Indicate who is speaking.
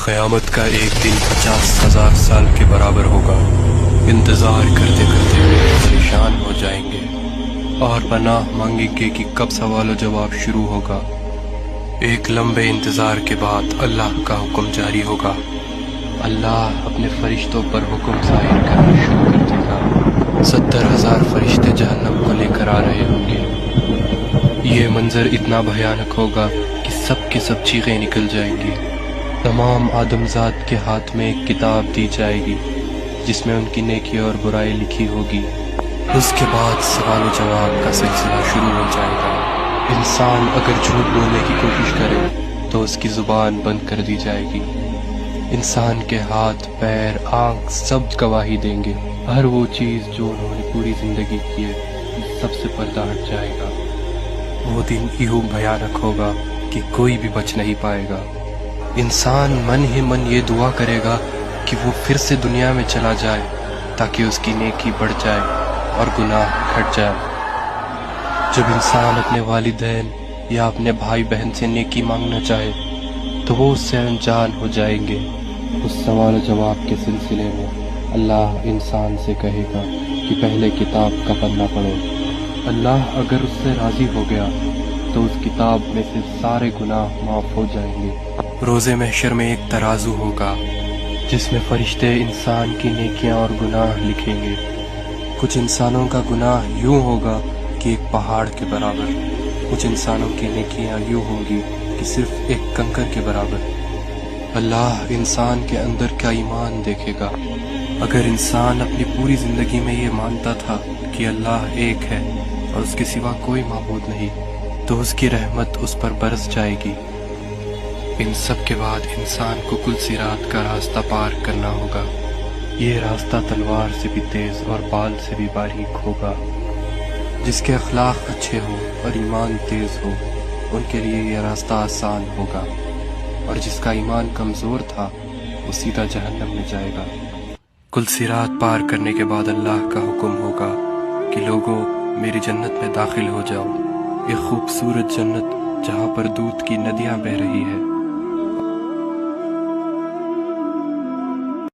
Speaker 1: قیامت کا ایک دن 50,000 سال کے برابر ہوگا۔ انتظار کرتے کرتے پریشان ہو جائیں گے اور پناہ مانگیں گے کہ کب سوال و جواب شروع ہوگا۔ ایک لمبے انتظار کے بعد اللہ کا حکم جاری ہوگا۔ اللہ اپنے فرشتوں پر حکم ظاہر کرنا شروع کر دے گا۔ 70,000 فرشتے جہنم کو لے کر آ رہے ہوں گے۔ یہ منظر اتنا بھیانک ہوگا کہ سب کی سب چیخیں نکل جائیں گی۔ تمام آدمزاد کے ہاتھ میں ایک کتاب دی جائے گی جس میں ان کی نیکی اور برائی لکھی ہوگی۔ اس کے بعد سوال و جواب کا سلسلہ شروع ہو جائے گا۔ انسان اگر جھوٹ بولنے کی کوشش کرے تو اس کی زبان بند کر دی جائے گی۔ انسان کے ہاتھ، پیر، آنکھ سب گواہی دیں گے۔ ہر وہ چیز جو انہوں نے پوری زندگی کی ہے سب سے پردہ ہٹ جائے گا۔ وہ دن یوں بھیانک ہوگا کہ کوئی بھی بچ نہیں پائے گا۔ انسان من ہی من یہ دعا کرے گا کہ وہ پھر سے دنیا میں چلا جائے تاکہ اس کی نیکی بڑھ جائے اور گناہ گھٹ جائے۔ جب انسان اپنے والدین یا اپنے بھائی بہن سے نیکی مانگنا چاہے تو وہ اس سے انجان ہو جائیں گے۔ اس سوال و جواب کے سلسلے میں اللہ انسان سے کہے گا کہ پہلے کتاب کا پنہ پڑھو۔ اللہ اگر اس سے راضی ہو گیا تو اس کتاب میں سے سارے گناہ معاف ہو جائیں گے۔ روز محشر میں ایک ترازو ہوگا جس میں فرشتے انسان کی نیکیاں اور گناہ لکھیں گے۔ کچھ انسانوں کا گناہ یوں ہوگا کہ ایک پہاڑ کے برابر، کچھ انسانوں کی نیکیاں یوں ہوں گی کہ صرف ایک کنکر کے برابر۔ اللہ انسان کے اندر کا ایمان دیکھے گا۔ اگر انسان اپنی پوری زندگی میں یہ مانتا تھا کہ اللہ ایک ہے اور اس کے سوا کوئی معبود نہیں تو اس کی رحمت اس پر برس جائے گی۔ ان سب کے بعد انسان کو کل صراط کا راستہ پار کرنا ہوگا۔ یہ راستہ تلوار سے بھی تیز اور بال سے بھی باریک ہوگا۔ جس کے اخلاق اچھے ہوں اور ایمان تیز ہو ان کے لیے یہ راستہ آسان ہوگا، اور جس کا ایمان کمزور تھا وہ سیدھا جہنم میں جائے گا۔ کل صراط پار کرنے کے بعد اللہ کا حکم ہوگا کہ لوگوں میری جنت میں داخل ہو جاؤ، ایک خوبصورت جنت جہاں پر دودھ کی ندیاں بہہ رہی ہے۔